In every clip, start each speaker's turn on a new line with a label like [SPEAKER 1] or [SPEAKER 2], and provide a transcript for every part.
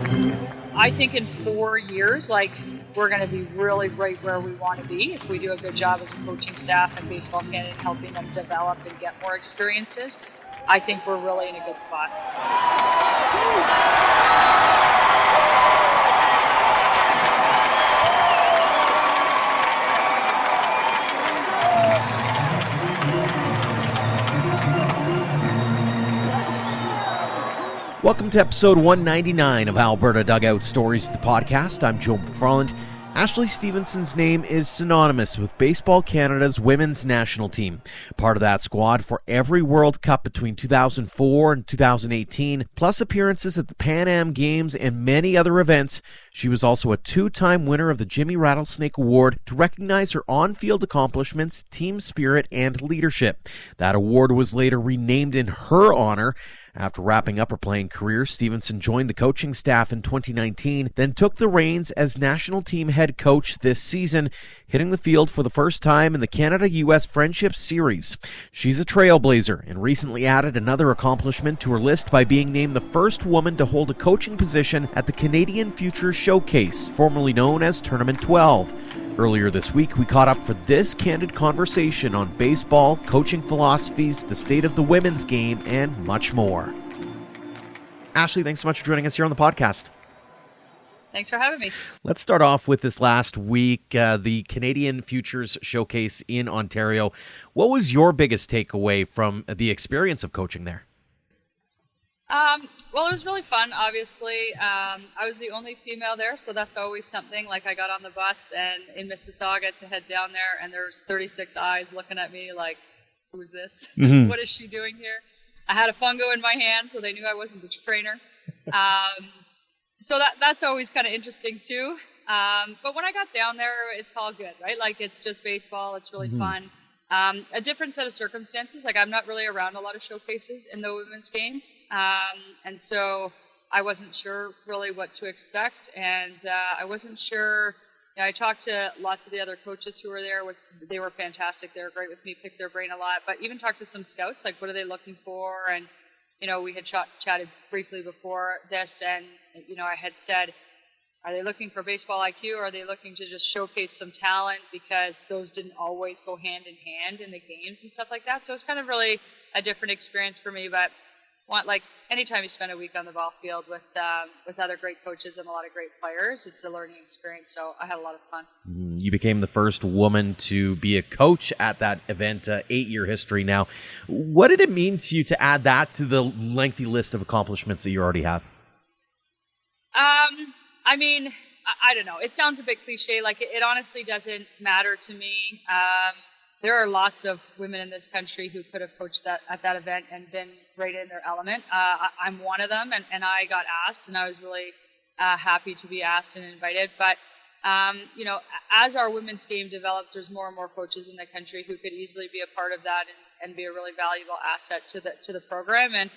[SPEAKER 1] I think in 4 years, we're going to be really right where we want to be if we do a good job as a coaching staff and Baseball Canada in helping them develop and get more experiences. I think we're really in a good spot.
[SPEAKER 2] Welcome to episode 199 of Alberta Dugout Stories, the podcast. I'm Joe McFarland. Ashley Stephenson's name is synonymous with Baseball Canada's women's national team. Part of that squad for every World Cup between 2004 and 2018, plus appearances at the Pan Am Games and many other events. She was also a two-time winner of the Jimmy Rattlesnake Award to recognize her on-field accomplishments, team spirit, and leadership. That award was later renamed in her honor. After wrapping up her playing career, Stephenson joined the coaching staff in 2019, then took the reins as national team head coach this season, hitting the field for the first time in the Canada-US Friendship Series. She's a trailblazer and recently added another accomplishment to her list by being named the first woman to hold a coaching position at the Canadian Future Showcase, formerly known as Tournament 12. Earlier this week, we caught up for this candid conversation on baseball, coaching philosophies, the state of the women's game, and much more. Ashley, thanks so much for joining us here on the podcast.
[SPEAKER 1] Thanks for having me.
[SPEAKER 2] Let's start off with this last week, the Canadian Futures Showcase in Ontario. What was your biggest takeaway from the experience of coaching there?
[SPEAKER 1] Well, it was really fun, obviously. I was the only female there, so that's always something. I got on the bus and in Mississauga to head down there, and there's 36 eyes looking at me like, who is this?
[SPEAKER 2] Mm-hmm.
[SPEAKER 1] What is she doing here? I had a fungo in my hand, so they knew I wasn't the trainer. So that's always kind of interesting, too. But when I got down there, it's all good, right? It's just baseball. It's really fun. A different set of circumstances. I'm not really around a lot of showcases in the women's game. And so I wasn't sure really what to expect. And I wasn't sure. I talked to lots of the other coaches who were there. They were fantastic. They were great with me, picked their brain a lot. But even talked to some scouts, what are they looking for? And, we had chatted briefly before this. And, I had said, are they looking for baseball IQ, or are they looking to just showcase some talent? Because those didn't always go hand in hand in the games and stuff like that. So it's kind of really a different experience for me. But anytime you spend a week on the ball field with other great coaches and a lot of great players, it's a learning experience. So I had a lot of fun.
[SPEAKER 2] You became the first woman to be a coach at that event, 8-year history now. What did it mean to you to add that to the lengthy list of accomplishments that you already have?
[SPEAKER 1] I don't know. It sounds a bit cliche. It honestly doesn't matter to me. There are lots of women in this country who could have coached at that event and been right in their element. I'm one of them, and I got asked, and I was really happy to be asked and invited. But, as our women's game develops, there's more and more coaches in the country who could easily be a part of that and be a really valuable asset to the program. And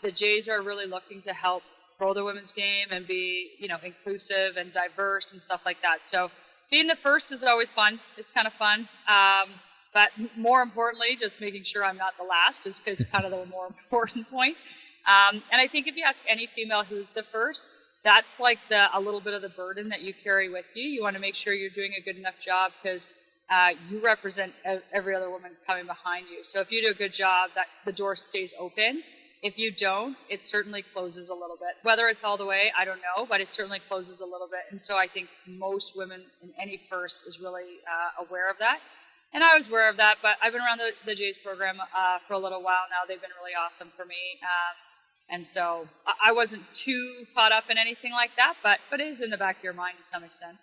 [SPEAKER 1] the Jays are really looking to help grow the women's game and be, inclusive and diverse and stuff like that. So being the first is always fun. It's kind of fun. But more importantly, just making sure I'm not the last is kind of the more important point. And I think if you ask any female who's the first, that's a little bit of the burden that you carry with you. You want to make sure you're doing a good enough job because you represent every other woman coming behind you. So if you do a good job, that the door stays open. If you don't, it certainly closes a little bit. Whether it's all the way, I don't know, but it certainly closes a little bit. And so I think most women in any first is really aware of that. And I was aware of that, but I've been around the Jays program for a little while now. They've been really awesome for me. And so I wasn't too caught up in anything like that, but it is in the back of your mind to some extent.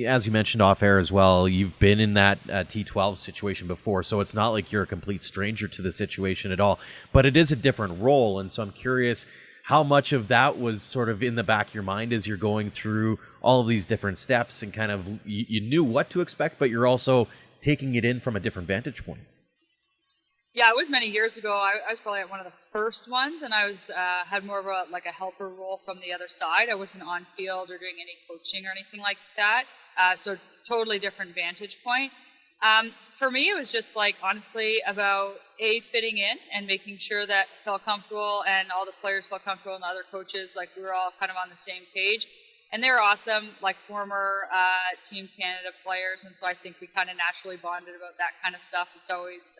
[SPEAKER 2] As you mentioned off air as well, you've been in that T12 situation before, so it's not like you're a complete stranger to the situation at all, but it is a different role. And so I'm curious how much of that was sort of in the back of your mind as you're going through all of these different steps and kind of you knew what to expect, but you're also taking it in from a different vantage point.
[SPEAKER 1] Yeah, it was many years ago. I was probably one of the first ones, and I was had more of a helper role from the other side. I wasn't on field or doing any coaching or anything like that, so totally different vantage point. For me, it was just honestly about fitting in and making sure that I felt comfortable and all the players felt comfortable and the other coaches, like we were all kind of on the same page. And they were awesome, like former Team Canada players, and so I think we kind of naturally bonded about that kind of stuff. It's always,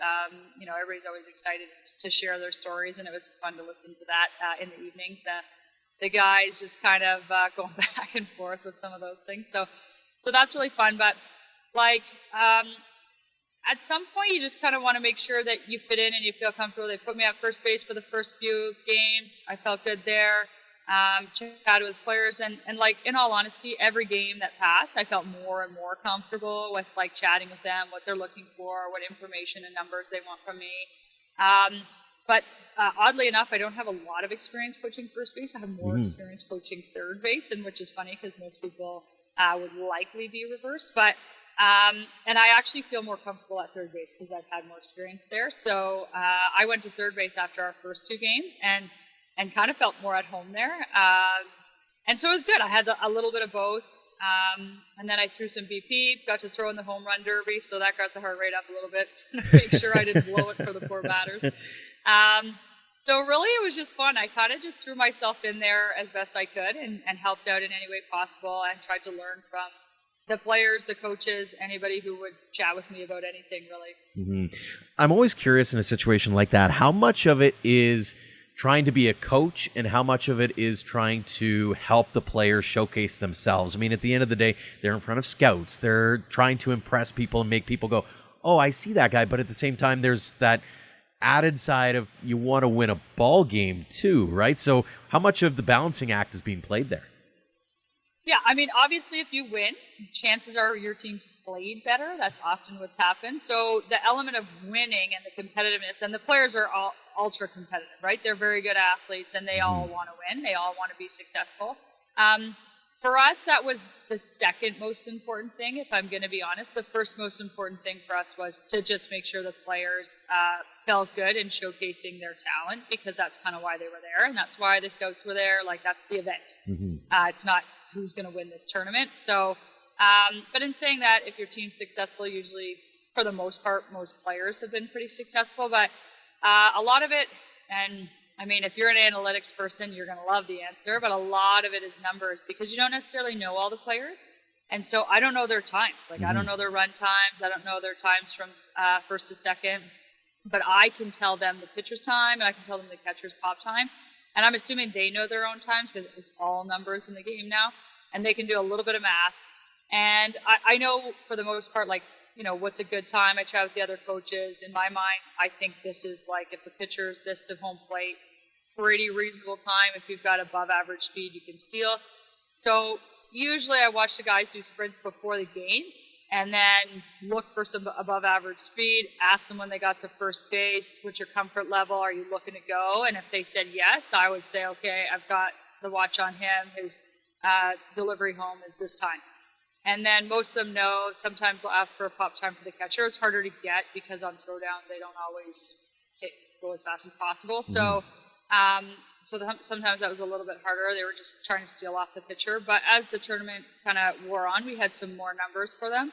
[SPEAKER 1] everybody's always excited to share their stories, and it was fun to listen to that in the evenings. The guys just kind of going back and forth with some of those things. So that's really fun. But like at some point, you just kind of want to make sure that you fit in and you feel comfortable. They put me at first base for the first few games. I felt good there. Chatted with players, and like in all honesty, every game that passed, I felt more and more comfortable with like chatting with them, what they're looking for, what information and numbers they want from me. But oddly enough, I don't have a lot of experience coaching first base. I have more experience coaching third base, and which is funny because most people would likely be reversed. But and I actually feel more comfortable at third base because I've had more experience there. So I went to third base after our first two games, and kind of felt more at home there. And so it was good. I had a little bit of both. And then I threw some BP, got to throw in the home run derby, so that got the heart rate up a little bit. Make sure I didn't blow it for the poor batters. So really it was just fun. I kind of just threw myself in there as best I could and helped out in any way possible and tried to learn from the players, the coaches, anybody who would chat with me about anything really.
[SPEAKER 2] I'm always curious in a situation like that, how much of it is trying to be a coach and how much of it is trying to help the players showcase themselves? I mean, at the end of the day, they're in front of scouts. They're trying to impress people and make people go, oh, I see that guy. But at the same time, there's that added side of you want to win a ball game too, right? So how much of the balancing act is being played there?
[SPEAKER 1] Yeah, I mean, obviously, if you win, chances are your team's played better. That's often what's happened. So the element of winning and the competitiveness, and the players are all ultra competitive, right? They're very good athletes, and they all want to win. They all want to be successful. For us, that was the second most important thing, if I'm going to be honest. The first most important thing for us was to just make sure the players felt good in showcasing their talent, because that's kind of why they were there, and that's why the scouts were there. Like, that's the event. It's not who's going to win this tournament. So, but in saying that, if your team's successful, usually, for the most part, most players have been pretty successful. But a lot of it, and I mean, if you're an analytics person, you're going to love the answer, but a lot of it is numbers, because you don't necessarily know all the players. And so I don't know their times. Like, I don't know their run times. I don't know their times from first to second. But I can tell them the pitcher's time, and I can tell them the catcher's pop time. And I'm assuming they know their own times, because it's all numbers in the game now. And they can do a little bit of math. And I know, for the most part, like, you know, what's a good time? I chat with the other coaches. In my mind, I think this is like, if the pitcher's this to home plate, pretty reasonable time. If you've got above average speed, you can steal. So usually I watch the guys do sprints before the game and then look for some above average speed, ask them when they got to first base, what's your comfort level? Are you looking to go? And if they said yes, I would say, okay, I've got the watch on him. His delivery home is this time. And then most of them know. Sometimes they'll ask for a pop time for the catcher. It's harder to get because on throwdown they don't always go as fast as possible. So sometimes that was a little bit harder. They were just trying to steal off the pitcher. But as the tournament kind of wore on, we had some more numbers for them.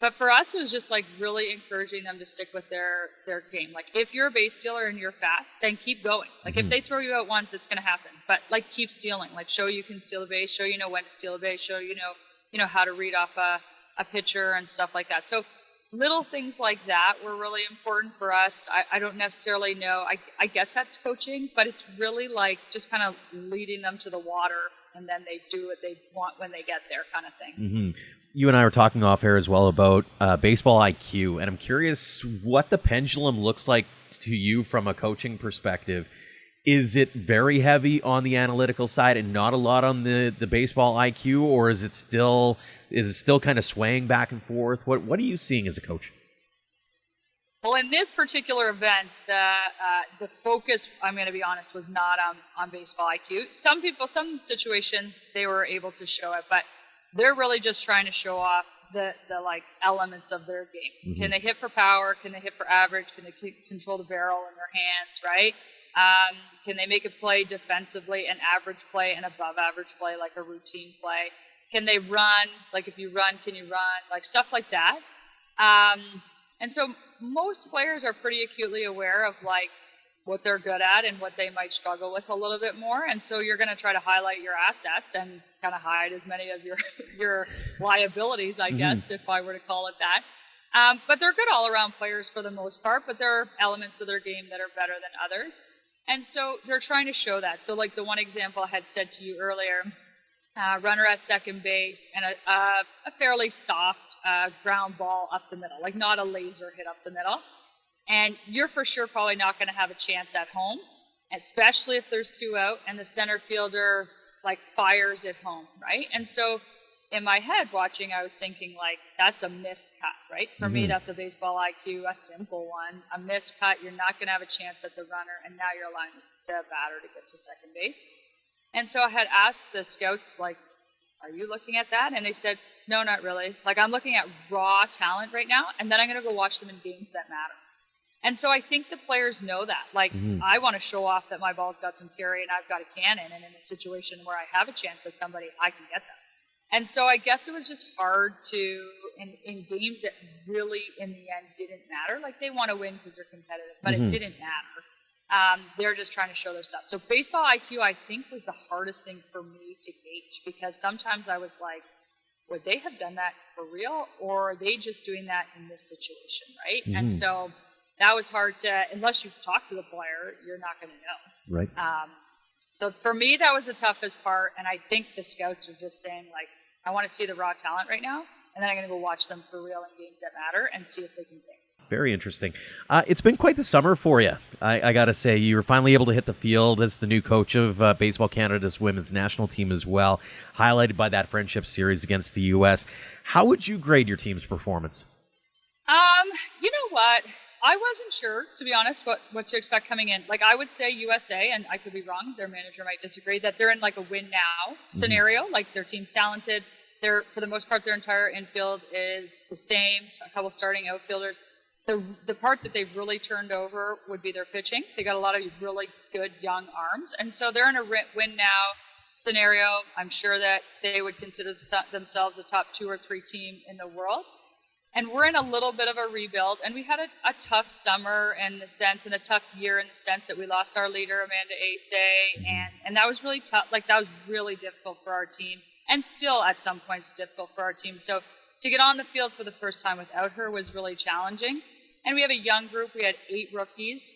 [SPEAKER 1] But for us, it was just like really encouraging them to stick with their game. Like, if you're a base stealer and you're fast, then keep going. Like, if they throw you out once, it's going to happen. But like, keep stealing. Like, show you can steal a base, show you know when to steal a base, show you know how to read off a pitcher and stuff like that. So little things like that were really important for us. I don't necessarily know. I guess that's coaching, but it's really like just kind of leading them to the water, and then they do what they want when they get there, kind of thing.
[SPEAKER 2] You and I were talking off air as well about baseball IQ, and I'm curious what the pendulum looks like to you from a coaching perspective. Is it very heavy on the analytical side and not a lot on the baseball IQ, or is it still kind of swaying back and forth? What are you seeing as a coach?
[SPEAKER 1] Well, in this particular event, the focus, I'm going to be honest, was not on baseball IQ. Some situations, they were able to show it, but they're really just trying to show off the like elements of their game. Can they hit for power? Can they hit for average? Can they control the barrel in their hands, right? Can they make a play defensively, an average play, an above average play, like a routine play? Can they run? Like, if you run, can you run? Like, stuff like that. And so most players are pretty acutely aware of like what they're good at and what they might struggle with a little bit more. And so you're going to try to highlight your assets and kind of hide as many of your liabilities, I guess, if I were to call it that. But they're good all-around players for the most part, but there are elements of their game that are better than others. And so they're trying to show that. So like the one example I had said to you earlier, runner at second base and a fairly soft ground ball up the middle, like not a laser hit up the middle. And you're for sure probably not going to have a chance at home, especially if there's 2 out and the center fielder like fires it home, right? And so in my head watching, I was thinking like, that's a missed cut, right? For me, that's a baseball IQ, a simple one. A missed cut, you're not going to have a chance at the runner, and now you're allowing the batter to get to second base. And so I had asked the scouts, like, are you looking at that? And they said, no, not really. Like, I'm looking at raw talent right now, and then I'm going to go watch them in games that matter. And so I think the players know that. Like, I want to show off that my ball's got some carry and I've got a cannon, and in a situation where I have a chance at somebody, I can get them. And so I guess it was just hard to, in games that really, in the end, didn't matter. Like, they want to win because they're competitive, but it didn't matter. They're just trying to show their stuff. So baseball IQ, I think, was the hardest thing for me to gauge, because sometimes I was like, would they have done that for real, or are they just doing that in this situation, right? And so that was hard to, unless you talk to the player, you're not going to know.
[SPEAKER 2] Right.
[SPEAKER 1] So for me, that was the toughest part, and I think the scouts are just saying, like, I want to see the raw talent right now, and then I'm going to go watch them for real in games that matter and see if they can think.
[SPEAKER 2] Very interesting. It's been quite the summer for you. I got to say, you were finally able to hit the field as the new coach of Baseball Canada's women's national team as well, highlighted by that friendship series against the U.S. How would you grade your team's performance?
[SPEAKER 1] You know what? I wasn't sure, to be honest, what to expect coming in. Like, I would say USA, and I could be wrong, their manager might disagree, that they're in like a win now scenario. Like, their team's talented. They're, for the most part, their entire infield is the same. So a couple starting outfielders. The part that they've really turned over would be their pitching. They got a lot of really good young arms. And so they're in a win now scenario. I'm sure that they would consider themselves a top 2 or 3 team in the world. And we're in a little bit of a rebuild. And we had a tough summer in the sense, and a tough year in the sense that we lost our leader, Amanda Asay. And that was really tough. Like, that was really difficult for our team. And still, at some points, difficult for our team. So to get on the field for the first time without her was really challenging. And we have a young group. We had 8 rookies.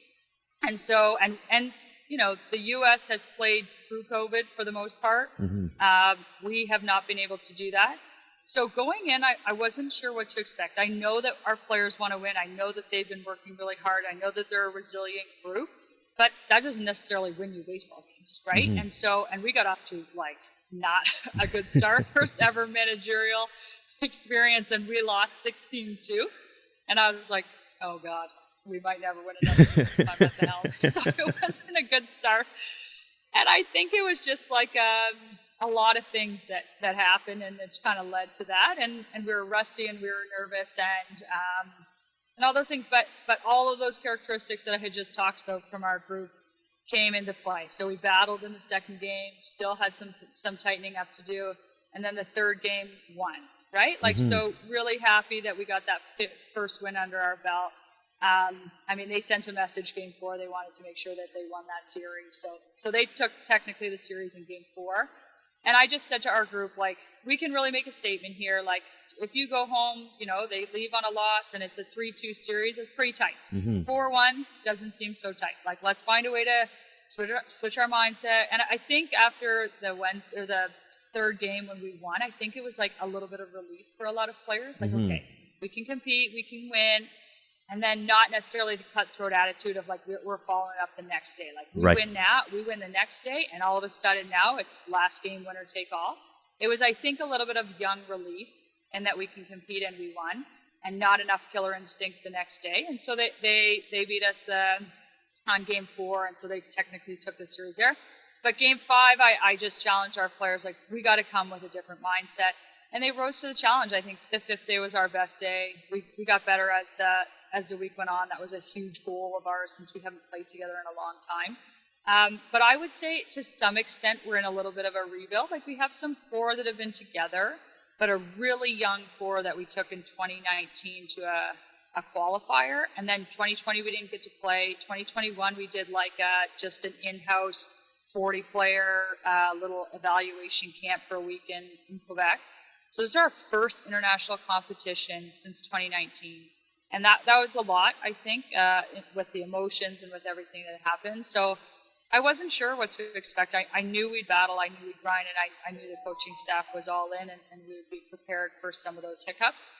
[SPEAKER 1] And so, and you know, the U.S. has played through COVID for the most part. We have not been able to do that. So going in, I wasn't sure what to expect. I know that our players want to win. I know that they've been working really hard. I know that they're a resilient group. But that doesn't necessarily win you baseball games, right? And so, and we got off to, like, not a good start. First ever managerial experience, and we lost 16-2. And I was like, oh God, we might never win another game. I'm at the helm. So it wasn't a good start. And I think it was just like a lot of things that happened, and it's kind of led to that. And we were rusty, and we were nervous, and all those things. But all of those characteristics that I had just talked about from our group came into play. So we battled in the second game, still had some tightening up to do, and then the third game won. Right? Like, so really happy that we got that first win under our belt. I mean, they sent a message game 4. They wanted to make sure that they won that series. So they took technically the series in game 4. And I just said to our group, like, we can really make a statement here. Like, if you go home, you know, they leave on a loss and it's a 3-2 series, it's pretty tight. 4-1 doesn't seem so tight. Like, let's find a way to switch our mindset. And I think after the third game when we won, I think it was like a little bit of relief for a lot of players. Like, okay, we can compete, we can win, and then not necessarily the cutthroat attitude of like we're following up the next day. Like, we win now, we win the next day, and all of a sudden now it's last game, winner take all. It was, I think, a little bit of young relief, and that we can compete and we won, and not enough killer instinct the next day. And so they beat us on game 4, and so they technically took the series there. But game 5, I just challenged our players, like, we got to come with a different mindset. And they rose to the challenge. I think the 5th day was our best day. We got better as the week went on. That was a huge goal of ours since we haven't played together in a long time. But I would say to some extent we're in a little bit of a rebuild. Like, we have some 4 that have been together, but a really young 4 that we took in 2019 to a qualifier, and then 2020 we didn't get to play. 2021 we did like just an in-house 40-player little evaluation camp for a week in Quebec. So this is our first international competition since 2019. And that was a lot, I think, with the emotions and with everything that happened. So I wasn't sure what to expect. I knew we'd battle, I knew we'd grind, and I knew the coaching staff was all in, and we would be prepared for some of those hiccups.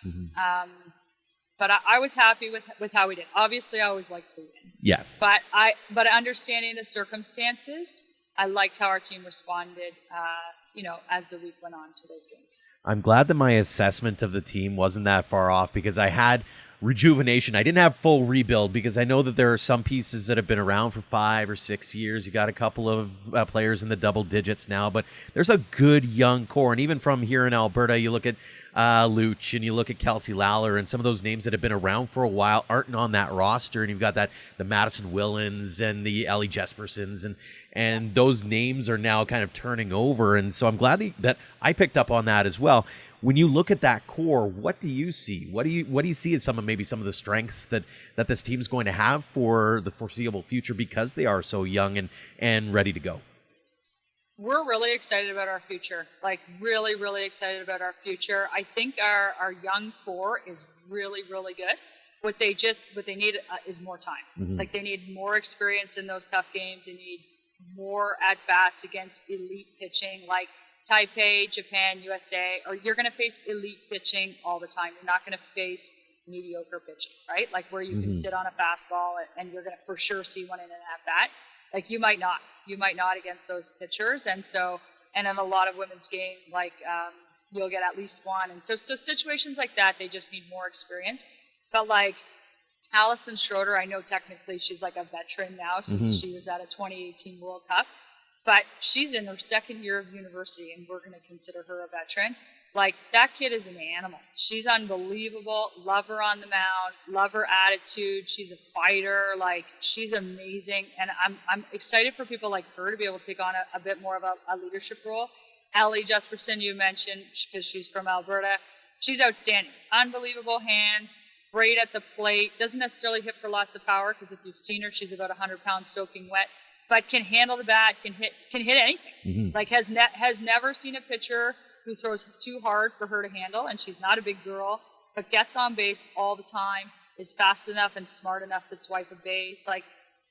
[SPEAKER 1] But I was happy with how we did. Obviously, I always like to win.
[SPEAKER 2] Yeah.
[SPEAKER 1] But understanding the circumstances, I liked how our team responded, as the week went on to those games.
[SPEAKER 2] I'm glad that my assessment of the team wasn't that far off, because I had rejuvenation. I didn't have full rebuild, because I know that there are some pieces that have been around for 5 or 6 years. You got a couple of players in the double digits now, but there's a good young core. And even from here in Alberta, you look at Luch and you look at Kelsey Lawler, and some of those names that have been around for a while aren't on that roster. And you've got the Madison Willens and the Ellie Jespersons, and those names are now kind of turning over. And so I'm glad that I picked up on that as well. When you look at that core, what do you see? What do you see as some of the strengths that this team's going to have for the foreseeable future, because they are so young and ready to go?
[SPEAKER 1] We're really excited about our future, like really, really excited about our future. I think our young core is really, really good. What they need is more time. Mm-hmm. Like they need more experience in those tough games. They need more at-bats against elite pitching, like Taipei, Japan, USA, or you're going to face elite pitching all the time. You're not going to face mediocre pitching, right? Like where you can sit on a fastball and you're going to for sure see one in an at-bat. Like you might not against those pitchers. And in a lot of women's game, like you'll get at least one. And so situations like that, they just need more experience. But like Allison Schroeder, I know technically she's like a veteran now since she was at a 2018 World Cup. But she's in her second year of university, and we're going to consider her a veteran. Like, that kid is an animal. She's unbelievable. Love her on the mound. Love her attitude. She's a fighter. Like, she's amazing. And I'm excited for people like her to be able to take on a bit more of a leadership role. Ellie Jesperson, you mentioned, because she's from Alberta. She's outstanding. Unbelievable hands. Great at the plate. Doesn't necessarily hit for lots of power, because if you've seen her, she's about 100 pounds soaking wet. But can handle the bat, can hit anything. Mm-hmm. Like has never seen a pitcher who throws too hard for her to handle, and she's not a big girl, but gets on base all the time, is fast enough and smart enough to swipe a base. Like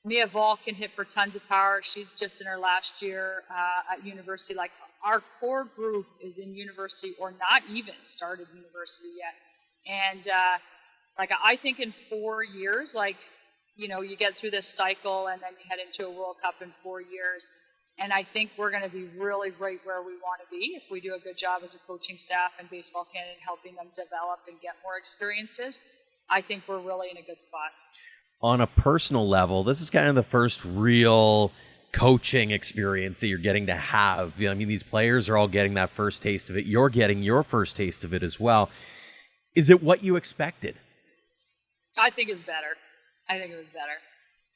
[SPEAKER 1] Mia Vol can hit for tons of power. She's just in her last year at university. Like our core group is in university or not even started university yet. And I think in 4 years, you get through this cycle and then you head into a World Cup in 4 years. And I think we're going to be really right where we want to be if we do a good job as a coaching staff and Baseball Canada in helping them develop and get more experiences. I think we're really in a good spot.
[SPEAKER 2] On a personal level, this is kind of the first real coaching experience that you're getting to have. I mean, these players are all getting that first taste of it. You're getting your first taste of it as well. Is it what you expected?
[SPEAKER 1] I think it's better. I think it was better.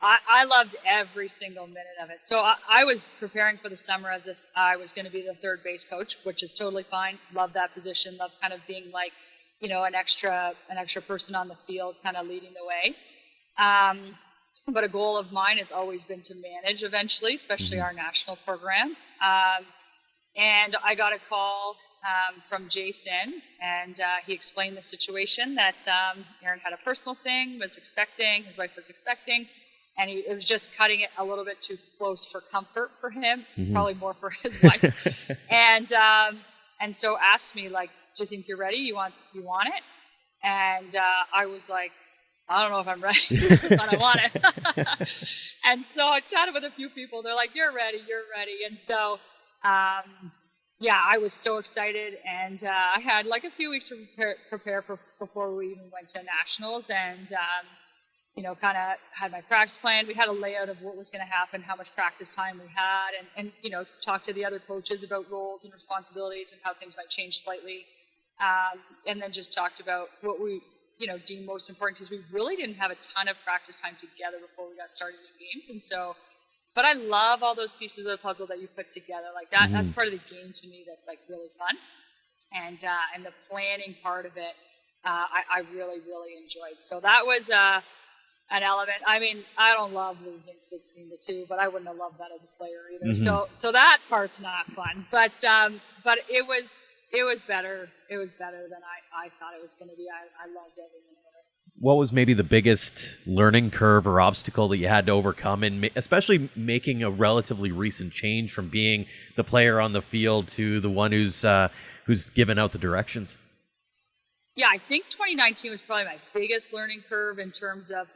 [SPEAKER 1] I loved every single minute of it. So I was preparing for the summer as if I was going to be the third base coach, which is totally fine. Love that position. Love kind of being like, an extra person on the field, kind of leading the way. But a goal of mine has always been to manage eventually, especially our national program. And I got a call from Jason, and he explained the situation that Aaron had a personal thing, his wife was expecting, and it was just cutting it a little bit too close for comfort for him, probably more for his wife. And so asked me, like, do you think you're ready? You want it? And I was like, I don't know if I'm ready, but I want it. And so I chatted with a few people. They're like, you're ready. And so, I was so excited. And I had like a few weeks to prepare for before we even went to nationals. And, kind of had my practice plan. We had a layout of what was going to happen, how much practice time we had, and talked to the other coaches about roles and responsibilities and how things might change slightly. And then just talked about what we, deemed most important, because we really didn't have a ton of practice time together before we got started in games. And so, but I love all those pieces of the puzzle that you put together. Like that, that's part of the game to me that's like really fun. And the planning part of it, I really, really enjoyed. So that was an element. I mean, I don't love losing 16-2, but I wouldn't have loved that as a player either. So that part's not fun. But it was better. It was better than I thought it was going to be. I loved every minute of it.
[SPEAKER 2] What was maybe the biggest learning curve or obstacle that you had to overcome, and especially making a relatively recent change from being the player on the field to the one who's given out the directions?
[SPEAKER 1] Yeah, I think 2019 was probably my biggest learning curve in terms of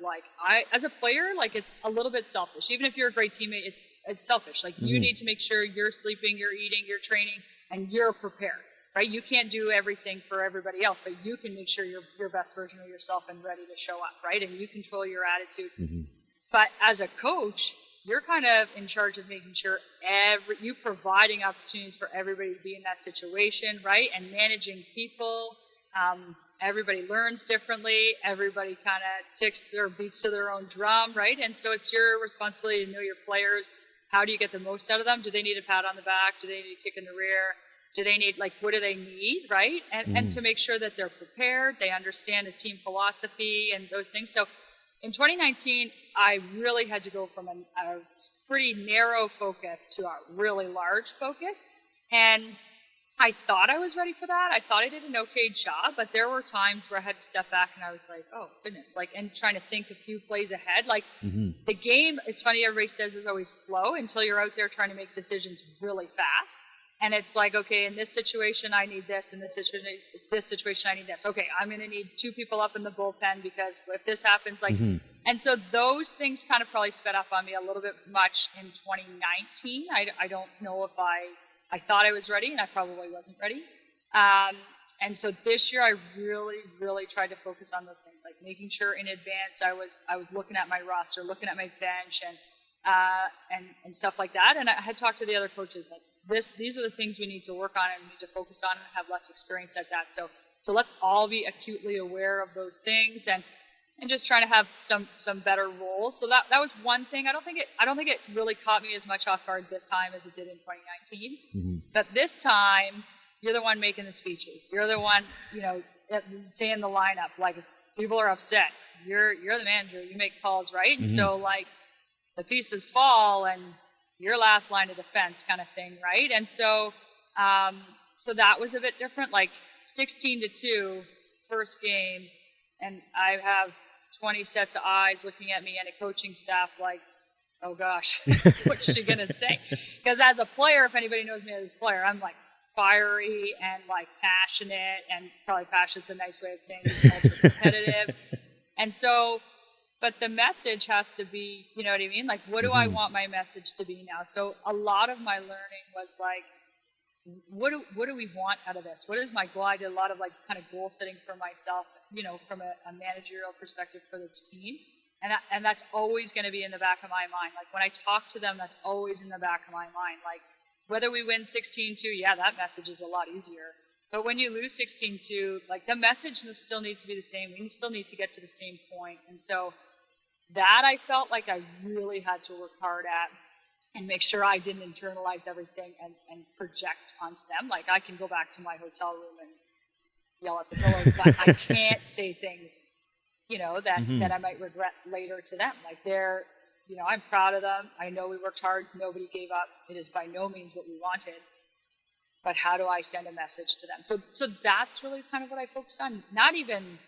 [SPEAKER 1] as a player, it's a little bit selfish. Even if you're a great teammate, it's selfish. You need to make sure you're sleeping, you're eating, you're training, and you're prepared, right? You can't do everything for everybody else, but you can make sure you're your best version of yourself and ready to show up, right? And you control your attitude. But as a coach, you're kind of in charge of making sure you providing opportunities for everybody to be in that situation, right? And managing people. Everybody learns differently. Everybody kind of ticks or beats to their own drum, right? And so it's your responsibility to know your players. How do you get the most out of them? Do they need a pat on the back? Do they need a kick in the rear? Do they need, what do they need, right? And to make sure that they're prepared, they understand the team philosophy and those things. So in 2019, I really had to go from a pretty narrow focus to a really large focus. And I thought I was ready for that. I thought I did an okay job, but there were times where I had to step back and I was like, oh, goodness, and trying to think a few plays ahead. The game, it's funny, everybody says is always slow until you're out there trying to make decisions really fast. And it's okay, in this situation, I need this. In this situation, I need this. Okay, I'm going to need 2 people up in the bullpen because if this happens, and so those things kind of probably sped up on me a little bit much in 2019. I don't know if I thought I was ready, and I probably wasn't ready. And so this year, I really, really tried to focus on those things, making sure in advance I was looking at my roster, looking at my bench, and stuff like that. And I had talked to the other coaches these are the things we need to work on and we need to focus on and have less experience at that. So let's all be acutely aware of those things and just trying to have some better roles. So that was one thing. I don't think it really caught me as much off guard this time as it did in 2019. But this time, you're the one making the speeches. You're the one, saying the lineup. If people are upset, you're the manager. You make calls, right? And so the pieces fall and your last line of defense kind of thing, right? And so that was a bit different. 16-2, first game, and I have 20 sets of eyes looking at me and a coaching staff oh gosh, what's she gonna say? Because as a player, if anybody knows me as a player, I'm fiery and passionate, and probably passionate's a nice way of saying it's ultra competitive. And so, but the message has to be, you know what I mean? What do I want my message to be now? So a lot of my learning was what do we want out of this? What is my goal? I did a lot of kind of goal setting for myself, from a managerial perspective for this team. And that's always going to be in the back of my mind. When I talk to them, that's always in the back of my mind. Whether we win 16-2, yeah, that message is a lot easier. But when you lose 16-2, the message still needs to be the same. We still need to get to the same point. And so that I felt I really had to work hard at and make sure I didn't internalize everything and project onto them. I can go back to my hotel room and yell at the pillows, but I can't say things, that I might regret later to them. They're, I'm proud of them. I know we worked hard. Nobody gave up. It is by no means what we wanted. But how do I send a message to them? So that's really kind of what I focus on. Not even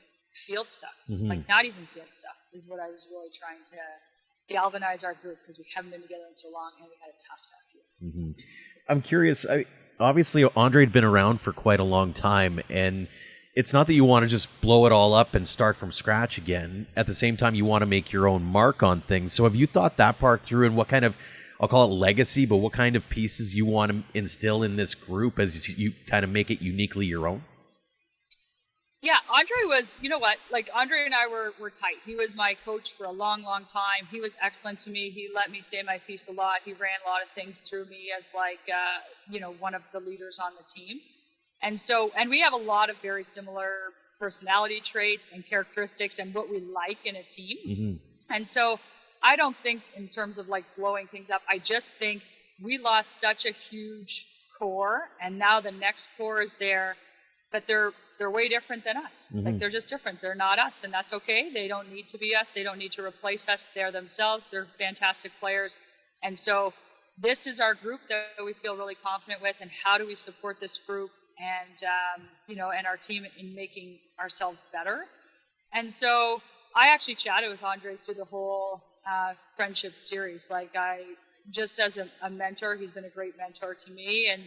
[SPEAKER 1] field stuff. Not even field stuff is what I was really trying to galvanize our group, because we haven't been together in so long and we had a tough year.
[SPEAKER 2] I'm curious. Obviously, Andre had been around for quite a long time, and it's not that you want to just blow it all up and start from scratch again. At the same time, you want to make your own mark on things. So have you thought that part through, and what kind of, I'll call it legacy, but what kind of pieces you want to instill in this group as you kind of make it uniquely your own?
[SPEAKER 1] Yeah, Andre was, Andre and I were tight. He was my coach for a long, long time. He was excellent to me. He let me say my piece a lot. He ran a lot of things through me as one of the leaders on the team. And so, and we have a lot of very similar personality traits and characteristics and what we like in a team. And so I don't think in terms of blowing things up, I just think we lost such a huge core, and now the next core is there, but they're they're way different than us. Like, they're just different. They're not us, and that's okay. They don't need to be us. They don't need to replace us. They're themselves. They're fantastic players. And so this is our group that we feel really confident with, and how do we support this group and, and our team in making ourselves better. And so I actually chatted with Andre through the whole friendship series. Like, just as a mentor, he's been a great mentor to me. And,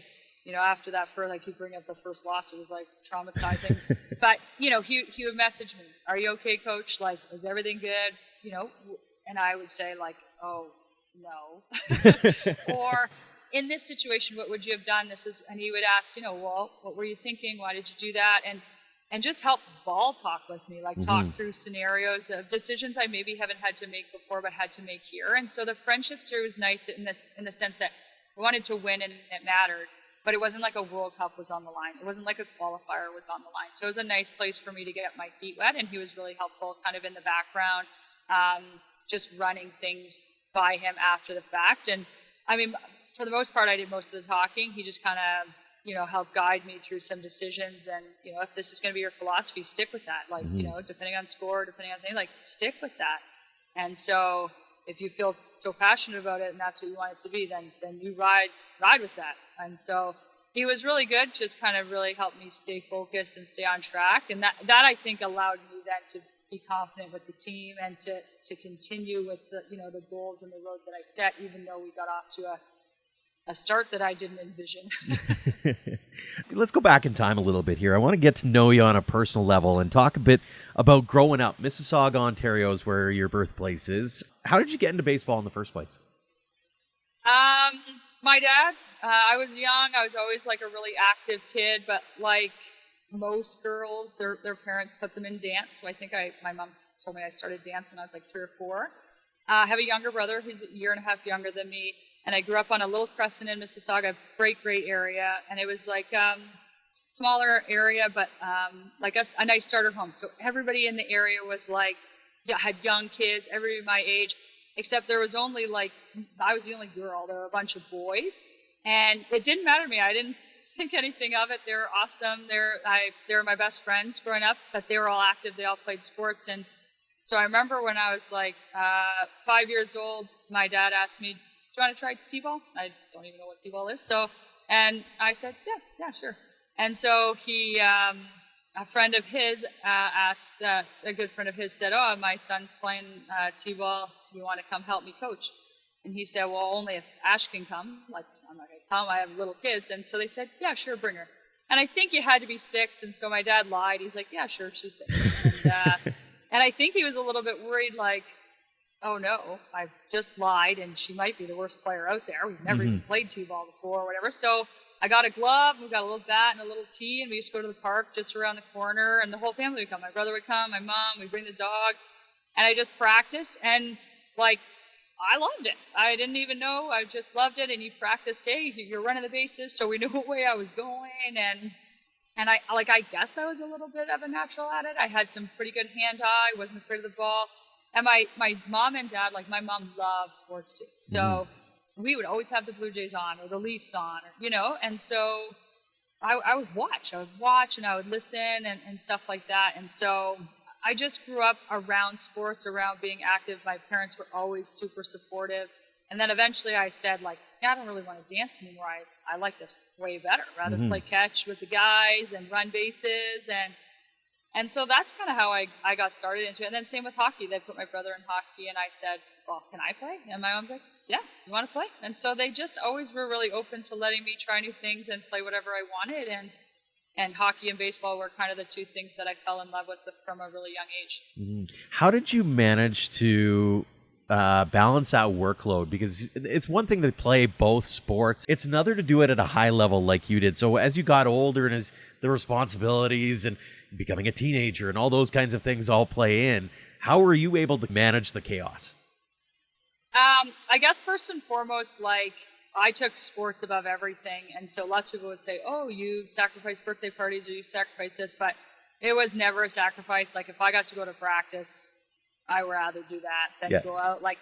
[SPEAKER 1] after that, you bring up the first loss, it was like traumatizing. But, he would message me, "Are you okay, coach? Like, is everything good?" And I would say, like, "Oh, no." Or, "In this situation, what would you have done?" And he would ask, "Well, what were you thinking? Why did you do that?" And just help ball talk with me, like talk through scenarios of decisions I maybe haven't had to make before, but had to make here. And so the friendship series was nice in the sense that we wanted to win and it mattered, but it wasn't like a World Cup was on the line. It wasn't like a qualifier was on the line. So it was a nice place for me to get my feet wet, and he was really helpful kind of in the background, just running things by him after the fact. And I mean, for the most part, I did most of the talking. He just kind of help guide me through some decisions. And, if this is going to be your philosophy, stick with that. Like, depending on score, depending on things, like, stick with that. And so if you feel so passionate about it and that's what you want it to be, then you ride with that. And so he was really good, just kind of really helped me stay focused and stay on track. And that I think allowed me then to be confident with the team and to continue with the goals and the road that I set, even though we got off to a start that I didn't envision.
[SPEAKER 2] Let's go back in time a little bit here. I want to get to know you on a personal level and talk a bit about growing up. Mississauga, Ontario is where your birthplace is. How did you get into baseball in the first place?
[SPEAKER 1] My dad, I was young. I was always like a really active kid, but like most girls, their parents put them in dance. So I think my mom told me I started dance when I was like 3 or 4. I have a younger brother who's a year and a half younger than me. And I grew up on a little crescent in Mississauga, great area. And it was like smaller area, but like a nice starter home. So everybody in the area was like, had young kids, everybody my age, except there was only I was the only girl. There were a bunch of boys. And it didn't matter to me. I didn't think anything of it. They were awesome. They were my best friends growing up, but they were all active. They all played sports. And so I remember when I was like 5 years old, my dad asked me, "Do you want to try T-ball?" I don't even know what T-ball is. And I said, yeah, sure. And so a friend of his asked, a good friend of his said, "Oh, my son's playing T-ball. You want to come help me coach?" And he said, "Well, only if Ash can come. Like, I'm not going to come. I have little kids." And so they said, "Yeah, sure, bring her." And I think you had to be 6. And so my dad lied. He's like, "Yeah, sure, she's 6. And I think he was a little bit worried, like, "Oh no, I've just lied and she might be the worst player out there. We've never even played T-ball before," or whatever. So I got a glove, we got a little bat and a little tee, and we used to go to the park just around the corner, and the whole family would come. My brother would come, my mom, we'd bring the dog, and I just practiced, and like, I loved it. I didn't even know, I just loved it. And you practiced, hey, you're running the bases, so we knew what way I was going, and I guess I was a little bit of a natural at it. I had some pretty good hand-eye, wasn't afraid of the ball. And my mom and dad, like my mom loves sports too. So we would always have the Blue Jays on or the Leafs on, and so I would watch. And I would listen and stuff like that. And so I just grew up around sports, around being active. My parents were always super supportive. And then eventually I said, like, I don't really want to dance anymore. I like this way better. Rather play catch with the guys and run bases. And so that's kind of how I got started into it. And then same with hockey. They put my brother in hockey, and I said, "Well, can I play?" And my mom's like, "Yeah, you want to play?" And so they just always were really open to letting me try new things and play whatever I wanted. And hockey and baseball were kind of the 2 things that I fell in love with from a really young age.
[SPEAKER 2] How did you manage to balance out workload? Because it's one thing to play both sports. It's another to do it at a high level like you did. So as you got older and as the responsibilities and becoming a teenager and all those kinds of things all play in, how were you able to manage the chaos?
[SPEAKER 1] I guess first and foremost, like, I took sports above everything. And so lots of people would say, "Oh, you sacrificed birthday parties or you sacrificed this," but it was never a sacrifice. Like, if I got to go to practice, I would rather do that than go out. Like,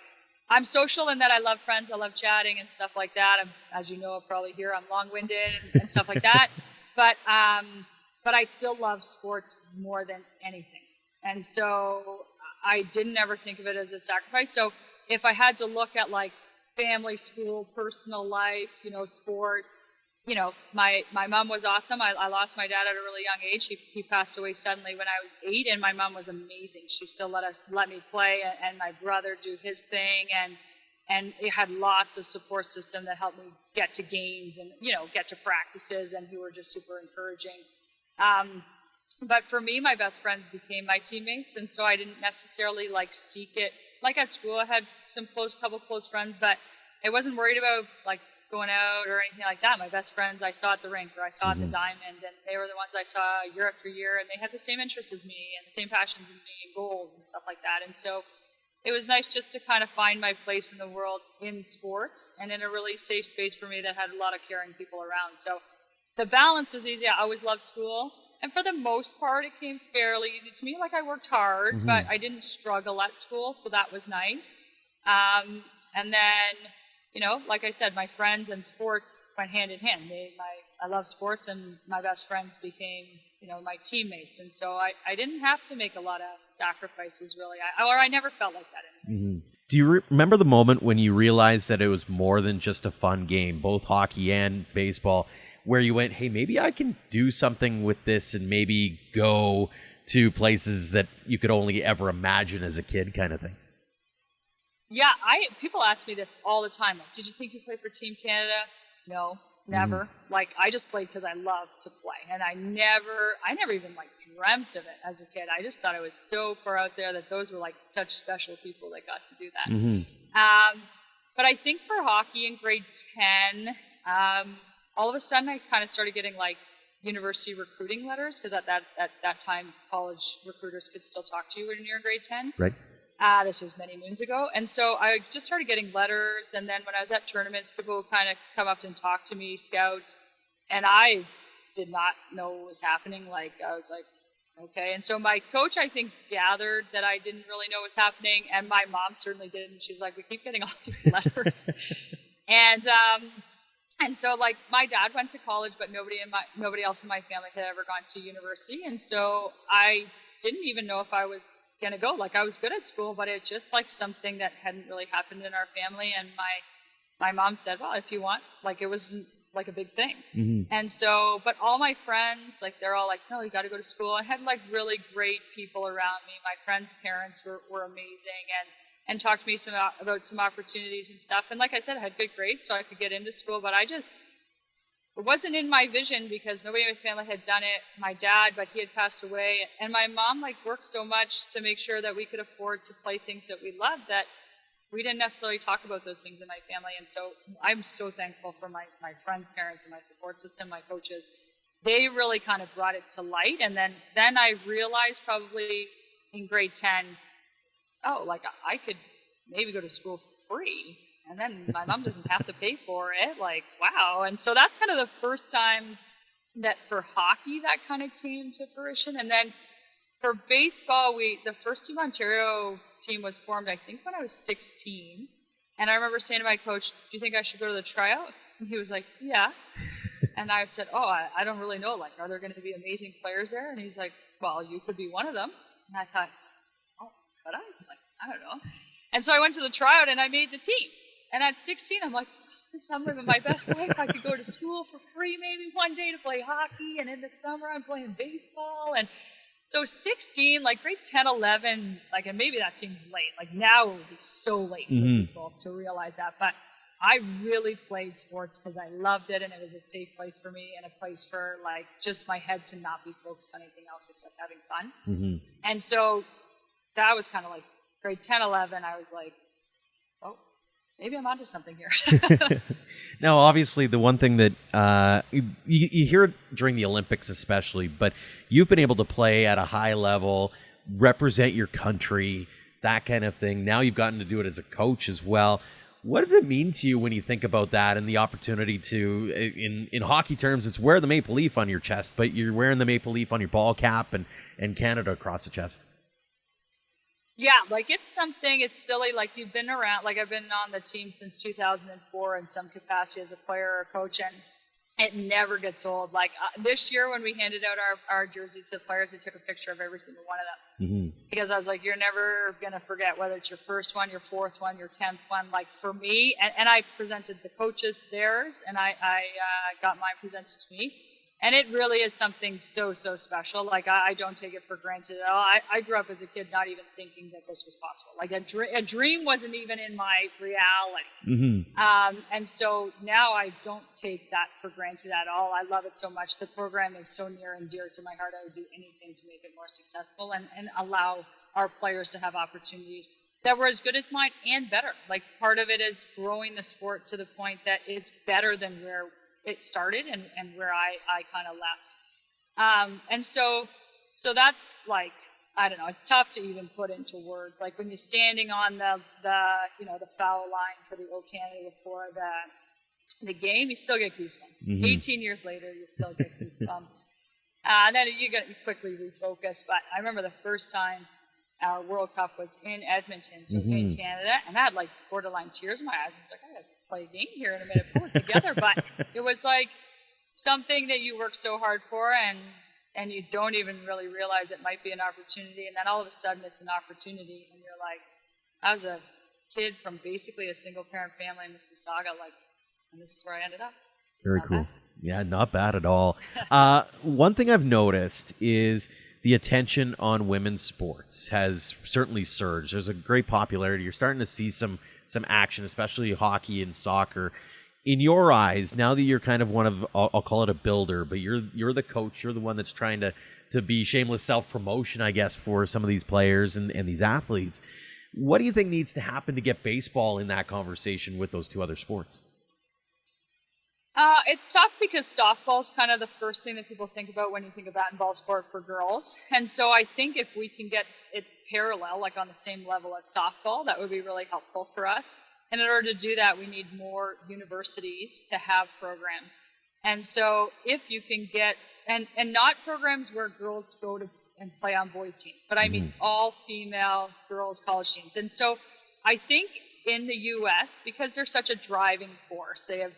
[SPEAKER 1] I'm social in that I love friends, I love chatting and stuff like that. As you know, probably here, I'm long-winded and stuff like that. But but I still love sports more than anything. And so I didn't ever think of it as a sacrifice. So if I had to look at like family, school, personal life, sports, my mom was awesome. I lost my dad at a really young age. He passed away suddenly when I was 8, and my mom was amazing. She still let me play, and my brother do his thing, and it had lots of support system that helped me get to games and get to practices, and who were just super encouraging. But for me, my best friends became my teammates, and so I didn't necessarily like seek it. Like at school, I had some couple close friends, but I wasn't worried about like going out or anything like that. My best friends I saw at the rink or I saw at the Diamond, and they were the ones I saw year after year, and they had the same interests as me and the same passions as me and goals and stuff like that. And so it was nice just to kind of find my place in the world in sports and in a really safe space for me that had a lot of caring people around. So the balance was easy. I always loved school. And for the most part, it came fairly easy to me. Like, I worked hard, but I didn't struggle at school, so that was nice. And then, like I said, my friends and sports went hand in hand. I love sports, and my best friends became, my teammates. And so I didn't have to make a lot of sacrifices, really. I never felt like that anyways.
[SPEAKER 2] Do you remember the moment when you realized that it was more than just a fun game, both hockey and baseball, where you went, hey, maybe I can do something with this and maybe go to places that you could only ever imagine as a kid, kind of thing?
[SPEAKER 1] Yeah, people ask me this all the time. Like, did you think you played for Team Canada? No, never. Like, I just played because I loved to play, and I never even like dreamt of it as a kid. I just thought it was so far out there that those were like such special people that got to do that. But I think for hockey in grade 10, all of a sudden I kind of started getting like university recruiting letters, because at that time college recruiters could still talk to you when you're in grade 10.
[SPEAKER 2] Right.
[SPEAKER 1] This was many moons ago. And so I just started getting letters, and then when I was at tournaments, people would kind of come up and talk to me, scouts, and I did not know what was happening. Like, I was like, okay. And so my coach, I think, gathered that I didn't really know what was happening, and my mom certainly didn't. She's like, we keep getting all these letters. And so, like, my dad went to college, but nobody else in my family had ever gone to university. And so I didn't even know if I was going to go. Like, I was good at school, but it's just like something that hadn't really happened in our family. And my mom said, well, if you want, like, it wasn't like a big thing. And so, but all my friends, like, they're all like, no, you got to go to school. I had like really great people around me. My friends' parents were amazing, and talked to me about some opportunities and stuff. And like I said, I had good grades, so I could get into school, but it wasn't in my vision because nobody in my family had done it. My dad, but he had passed away. And my mom like worked so much to make sure that we could afford to play things that we loved that we didn't necessarily talk about those things in my family. And so I'm so thankful for my friends' parents and my support system, my coaches. They really kind of brought it to light. And then I realized probably in grade 10, oh, like, I could maybe go to school for free, and then my mom doesn't have to pay for it. Like, wow. And so that's kind of the first time that for hockey that kind of came to fruition. And then for baseball, the first Team Ontario team was formed, I think, when I was 16. And I remember saying to my coach, do you think I should go to the tryout? And he was like, yeah. And I said, oh, I don't really know. Like, are there going to be amazing players there? And he's like, well, you could be one of them. And I thought, but I don't know. And so I went to the tryout and I made the team. And at 16, I'm like, I'm living my best life. I could go to school for free maybe one day to play hockey. And in the summer, I'm playing baseball. And so 16, like grade 10, 11, like, and maybe that seems late. Like, now it would be so late for people to realize that. But I really played sports because I loved it, and it was a safe place for me and a place for like just my head to not be focused on anything else except having fun. And so that was kind of like grade 10, 11, I was like, oh, maybe I'm onto something here.
[SPEAKER 2] Now, obviously, the one thing that you hear it during the Olympics especially, but you've been able to play at a high level, represent your country, that kind of thing. Now you've gotten to do it as a coach as well. What does it mean to you when you think about that and the opportunity to, in hockey terms, it's wear the maple leaf on your chest, but you're wearing the maple leaf on your ball cap and Canada across the chest?
[SPEAKER 1] Yeah, like, it's something, it's silly. Like, you've been around, like, I've been on the team since 2004 in some capacity as a player or a coach, and It never gets old. Like this year when we handed out our jerseys to the players, I took a picture of every single one of them because I was like, you're never going to forget whether it's your first one, your fourth one, your 10th one. Like for me, and I presented the coaches theirs, and I got mine presented to me. And it really is something so, so special. Like, I don't take it for granted at all. I grew up as a kid not even thinking that this was possible. Like, a dream wasn't even in my reality. And so now I don't take that for granted at all. I love it so much. The program is so near and dear to my heart. I would do anything to make it more successful and allow our players to have opportunities that were as good as mine and better. Like, part of it is growing the sport to the point that it's better than where it started and where I kind of left. And so that's like, I don't know, it's tough to even put into words. Like when you're standing on the foul line for the O Canada before the game, you still get goosebumps. 18 years later, you still get goosebumps. And then you quickly refocus. But I remember the first time our World Cup was in Edmonton, so in Canada, and I had like borderline tears in my eyes. I was like, I gotta play a game here in a minute, pull it together. But it was like something that you work so hard for, and you don't even really realize it might be an opportunity, and then all of a sudden it's an opportunity, and you're like, I was a kid from basically a single parent family in Mississauga, like, and this is where I ended up.
[SPEAKER 2] Very cool. Yeah, not bad at all. One thing I've noticed is the attention on women's sports has certainly surged. There's a great popularity. You're starting to see some action, especially hockey and soccer. In your eyes, now that you're kind of one of, I'll call it a builder, but you're the coach, you're the one that's trying to be shameless self-promotion, I guess, for some of these players and these athletes. What do you think needs to happen to get baseball in that conversation with those two other sports?
[SPEAKER 1] It's tough because softball is kind of the first thing that people think about when you think of bat and ball sport for girls. And so I think if we can get it parallel, like on the same level as softball, that would be really helpful for us. And in order to do that, we need more universities to have programs. And so if you can get, and not programs where girls go to and play on boys teams, but I mean all female girls college teams. And so I think in the US, because they're such a driving force, they have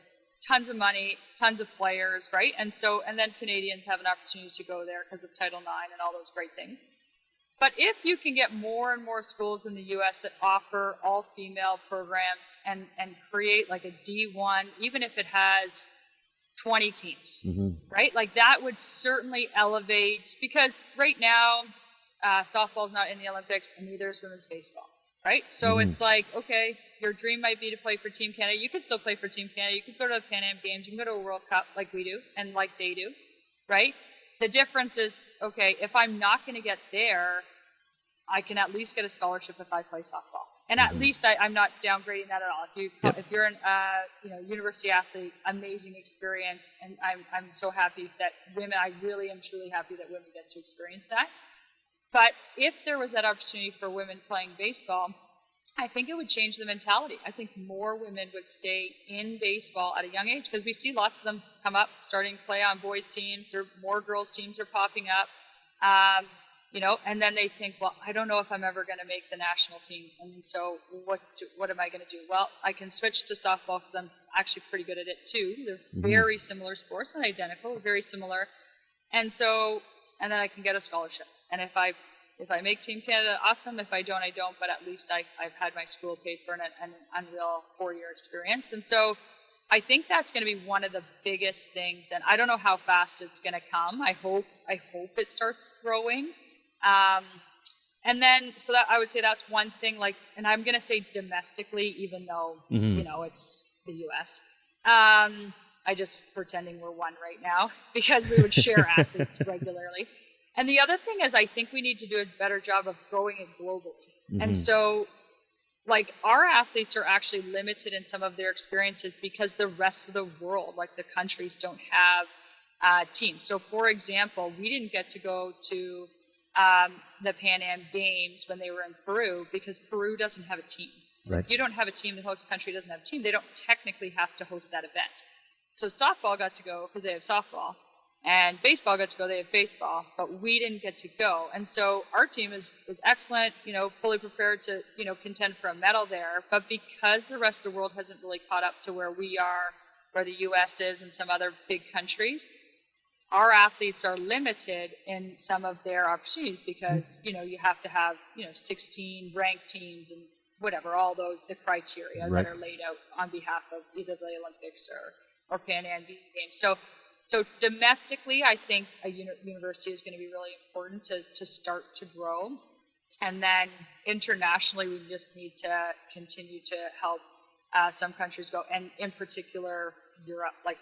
[SPEAKER 1] tons of money, tons of players, right? And then Canadians have an opportunity to go there because of Title IX and all those great things. But if you can get more and more schools in the U.S. that offer all-female programs and create like a D1, even if it has 20 teams, right? Like that would certainly elevate, because right now, softball's not in the Olympics and neither is women's baseball, right? So it's like, okay, your dream might be to play for Team Canada. You could still play for Team Canada. You could go to the Pan Am Games. You can go to a World Cup like we do and like they do, right? The difference is, okay, if I'm not going to get there, I can at least get a scholarship if I play softball. And at least I'm not downgrading that at all. If you're an university athlete, amazing experience, and I'm so happy that women, I really am truly happy that women get to experience that. But if there was that opportunity for women playing baseball, I think it would change the mentality. I think more women would stay in baseball at a young age, because we see lots of them come up starting to play on boys teams, or more girls teams are popping up. And then they think, well, I don't know if I'm ever going to make the national team. And so what am I going to do? Well, I can switch to softball because I'm actually pretty good at it too. They're very similar sports, not identical, very similar. And then I can get a scholarship. And if I make Team Canada, awesome. If I don't, I don't. But at least I've had my school paid for an unreal 4-year experience. And so I think that's going to be one of the biggest things. And I don't know how fast it's going to come. I hope it starts growing. And then, so that I would say that's one thing, like, and I'm going to say domestically, even though, it's the U.S. I just pretending we're one right now because we would share athletes regularly. And the other thing is, I think we need to do a better job of growing it globally. And so, like, our athletes are actually limited in some of their experiences because the rest of the world, like the countries, don't have teams. So, for example, we didn't get to go to the Pan Am Games when they were in Peru because Peru doesn't have a team. Right. If you don't have a team, the host country doesn't have a team. They don't technically have to host that event. So softball got to go because they have softball, and baseball got to go, they have baseball, but we didn't get to go. And so our team is excellent, fully prepared to, contend for a medal there. But because the rest of the world hasn't really caught up to where we are where the US is and some other big countries, our athletes are limited in some of their opportunities because, you have to have, 16 ranked teams and whatever, all the criteria
[SPEAKER 2] Right.
[SPEAKER 1] that are laid out on behalf of either the Olympics or Pan Am Games. So domestically, I think a university is going to be really important to start to grow. And then internationally, we just need to continue to help some countries go, and in particular, Europe. Like,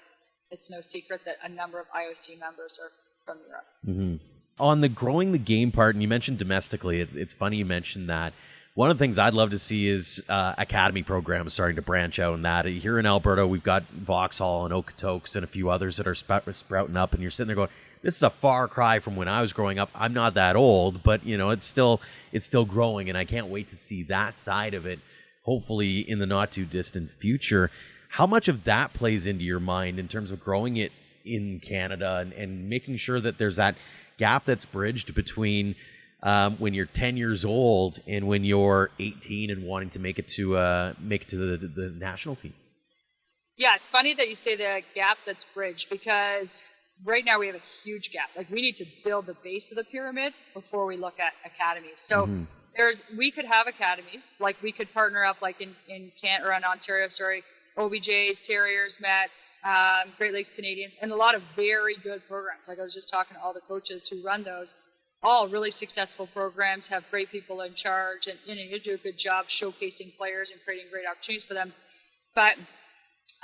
[SPEAKER 1] it's no secret that a number of IOC members are from Europe.
[SPEAKER 2] Mm-hmm. On the growing the game part, and you mentioned domestically, it's funny you mentioned that. One of the things I'd love to see is academy programs starting to branch out in that. Here in Alberta, we've got Vauxhall and Okotoks and a few others that are sprouting up, and you're sitting there going, this is a far cry from when I was growing up. I'm not that old, but it's still growing, and I can't wait to see that side of it, hopefully in the not too distant future. How much of that plays into your mind in terms of growing it in Canada and making sure that there's that gap that's bridged between when you're 10 years old and when you're 18 and wanting to make it to the national team?
[SPEAKER 1] Yeah, it's funny that you say the gap that's bridged, because right now we have a huge gap. Like, we need to build the base of the pyramid before we look at academies. So we could have academies, like we could partner up, like in Kent or in Ontario, OBJs, Terriers, Mets, Great Lakes Canadians, and a lot of very good programs. Like, I was just talking to all the coaches who run those, all really successful programs, have great people in charge, and you do a good job showcasing players and creating great opportunities for them. But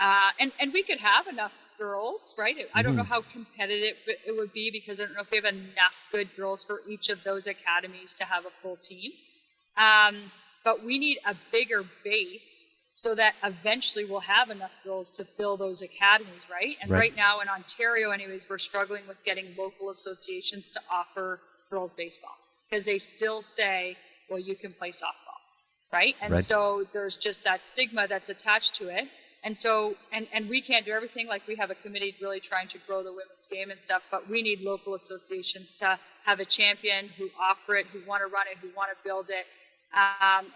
[SPEAKER 1] and we could have enough girls, right? I don't know how competitive it would be, because I don't know if we have enough good girls for each of those academies to have a full team. But we need a bigger base so that eventually we'll have enough girls to fill those academies, right? And right now in Ontario, anyways, we're struggling with getting local associations to offer girls baseball, because they still say, well, you can play softball, right? And so there's just that stigma that's attached to it. And so, and we can't do everything. Like, we have a committee really trying to grow the women's game and stuff, but we need local associations to have a champion who offer it, who want to run it, who want to build it.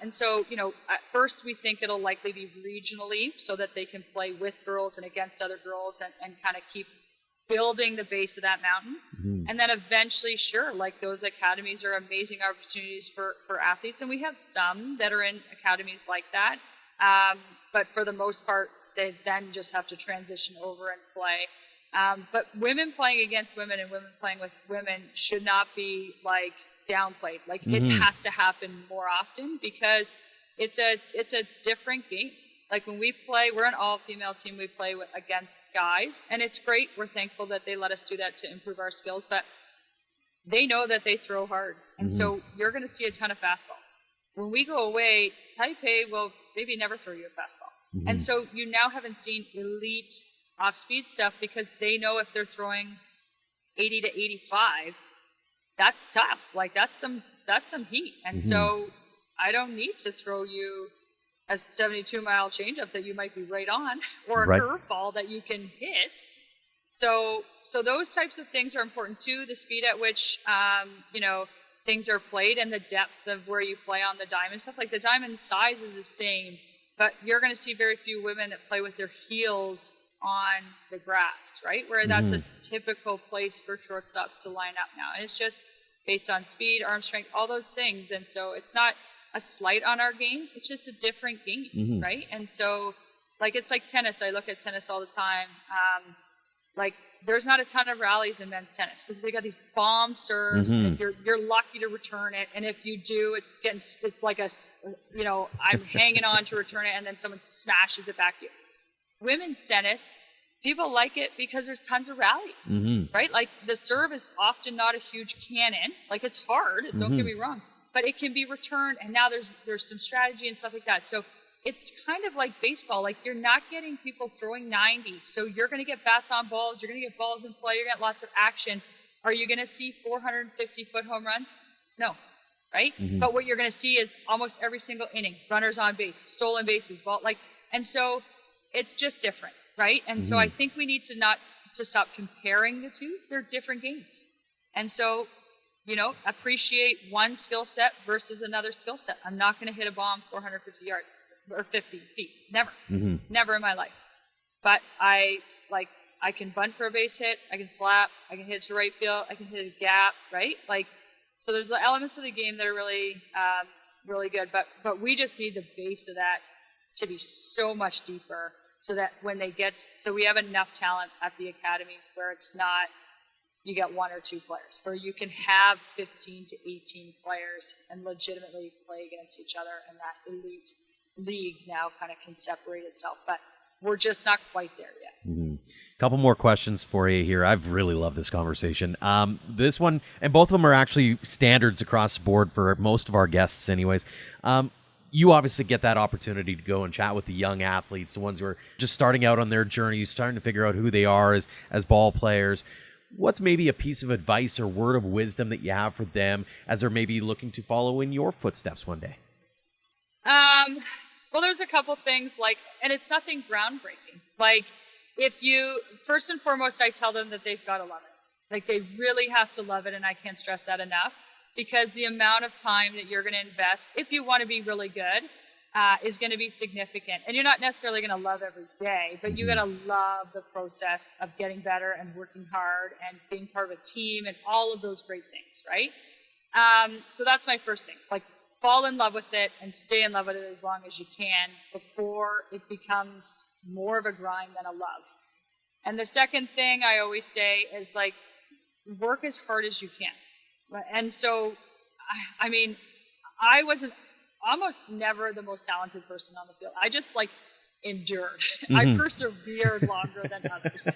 [SPEAKER 1] And so, at first we think it'll likely be regionally, so that they can play with girls and against other girls and kind of keep building the base of that mountain. And then eventually, sure, like, those academies are amazing opportunities for athletes. And we have some that are in academies like that. But for the most part, they then just have to transition over and play. But women playing against women and women playing with women should not be, like, downplayed. Like, it has to happen more often, because it's a different game. Like, when we play, we're an all-female team. We play against guys, and it's great. We're thankful that they let us do that to improve our skills, but they know that they throw hard. And so you're going to see a ton of fastballs. When we go away, Taipei will maybe never throw you a fastball. And so you now haven't seen elite off-speed stuff, because they know if they're throwing 80 to 85, that's tough. Like, that's some heat. And so I don't need to throw you a 72-mile changeup that you might be right on, or a curveball that you can hit. So those types of things are important too. The speed at which things are played, and the depth of where you play on the diamond stuff. Like, the diamond size is the same, but you're going to see very few women that play with their heels on the grass, right? Where that's a typical place for shortstop to line up now. And it's just based on speed, arm strength, all those things. And so it's not a slight on our game. It's just a different game, right? And so, like, it's like tennis. I look at tennis all the time. Like, there's not a ton of rallies in men's tennis, because they got these bomb serves, and you're lucky to return it. And if you do, it's like I'm hanging on to return it, and then someone smashes it back at you. Women's tennis, people like it because there's tons of rallies, right? Like, the serve is often not a huge cannon. Like, it's hard, don't get me wrong, but it can be returned, and now there's some strategy and stuff like that. So it's kind of like baseball. Like, you're not getting people throwing 90, so you're going to get bats on balls, you're going to get balls in play, you're going to get lots of action. Are you going to see 450-foot home runs? No, right? But what you're going to see is almost every single inning, runners on base, stolen bases, ball, like, and so it's just different, right? And so I think we need to stop comparing the two. They're different games. And so, appreciate one skill set versus another skill set. I'm not going to hit a bomb 450 yards or 50 feet. Never. Never in my life. but I can bunt for a base hit, I can slap, I can hit it to right field, I can hit a gap, right? Like, so there's the elements of the game that are really, really good, but we just need the base of that to be so much deeper so that when they so we have enough talent at the academies where it's not, you get 1 or 2 players, where you can have 15 to 18 players and legitimately play against each other, and that elite league now kind of can separate itself, but we're just not quite there yet.
[SPEAKER 2] Mm-hmm. Couple more questions for you here. I've really loved this conversation. This one, and both of them are actually standards across the board for most of our guests anyways. You obviously get that opportunity to go and chat with the young athletes, the ones who are just starting out on their journey, starting to figure out who they are as ball players. What's maybe a piece of advice or word of wisdom that you have for them as they're maybe looking to follow in your footsteps one day?
[SPEAKER 1] Well, there's a couple things, and it's nothing groundbreaking. Like, first and foremost, I tell them that they've got to love it. Like, they really have to love it, and I can't stress that enough, because the amount of time that you're going to invest, if you want to be really good, is going to be significant. And you're not necessarily going to love every day, but you got to love the process of getting better and working hard and being part of a team and all of those great things, right? So that's my first thing. Like, fall in love with it and stay in love with it as long as you can before it becomes more of a grind than a love. And the second thing I always say is, like, work as hard as you can. And so, I mean, I wasn't almost never the most talented person on the field. I just endured. I persevered longer than others.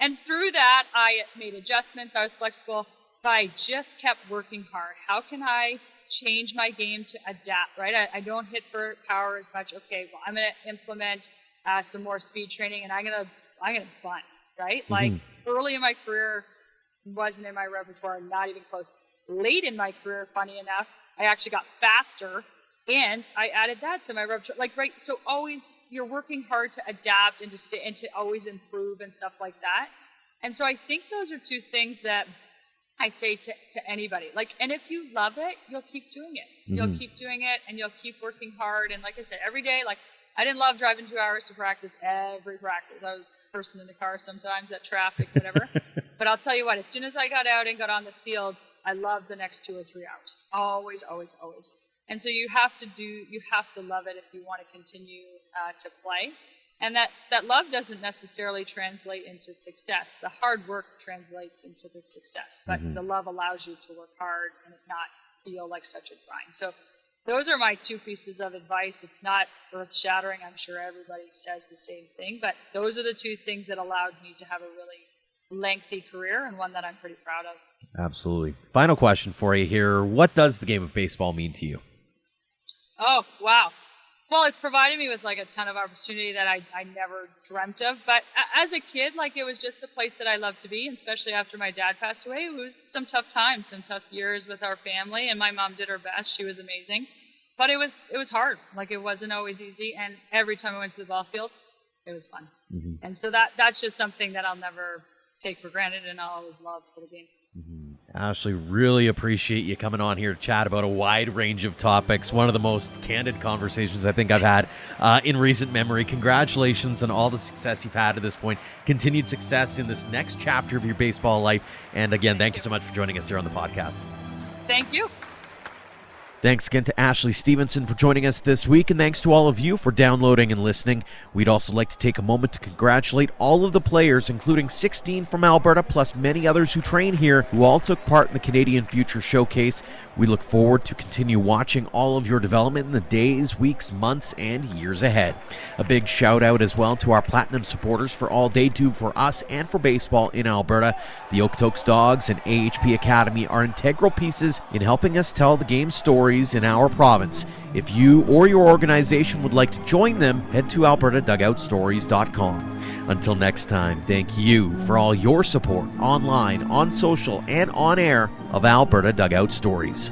[SPEAKER 1] And through that, I made adjustments. I was flexible, but I just kept working hard. How can I change my game to adapt, right? I don't hit for power as much. Okay, well, I'm going to implement some more speed training, and I'm gonna bunt, right? Like, early in my career, wasn't in my repertoire, not even close. Late in my career, funny enough, I actually got faster, and I added that to my repertoire. Like, right, so always you're working hard to adapt and to always improve and stuff like that. And so I think those are two things that I say to anybody. Like, and if you love it, you'll keep doing it. You'll keep doing it, and you'll keep working hard. And like I said, every day, like, I didn't love driving 2 hours to practice every practice. I was the person in the car sometimes, at traffic, whatever. But I'll tell you what, as soon as I got out and got on the field, I loved the next 2 or 3 hours. Always, always, always. And so you have to love it if you want to continue to play. And that love doesn't necessarily translate into success. The hard work translates into the success, but the love allows you to work hard and not feel like such a grind. So those are my 2 pieces of advice. It's not earth-shattering. I'm sure everybody says the same thing, but those are the 2 things that allowed me to have a really lengthy career, and one that I'm pretty proud of.
[SPEAKER 2] Absolutely. Final question for you here. What does the game of baseball mean to you?
[SPEAKER 1] Oh, wow. Well, it's provided me with a ton of opportunity that I never dreamt of. But as a kid, it was just the place that I loved to be, and especially after my dad passed away. It was some tough times, some tough years with our family, and my mom did her best. She was amazing. But it was hard. It wasn't always easy, and every time I went to the ball field, it was fun. And so that's just something that I'll never take for granted, and I'll always love for the game.
[SPEAKER 2] Ashley, really appreciate you coming on here to chat about a wide range of topics. One of the most candid conversations I think I've had in recent memory. Congratulations on all the success you've had to this point. Continued success in this next chapter of your baseball life. And again, thank you so much for joining us here on the podcast.
[SPEAKER 1] Thank you.
[SPEAKER 2] Thanks again to Ashley Stephenson for joining us this week, and thanks to all of you for downloading and listening. We'd also like to take a moment to congratulate all of the players, including 16 from Alberta, plus many others who train here, who all took part in the Canadian Future Showcase. We look forward to continue watching all of your development in the days, weeks, months, and years ahead. A big shout out as well to our Platinum supporters for all they do for us and for baseball in Alberta. The Okotoks Dogs and AHP Academy are integral pieces in helping us tell the game's stories in our province. If you or your organization would like to join them, head to albertadugoutstories.com. Until next time, thank you for all your support online, on social, and on air of Alberta Dugout Stories.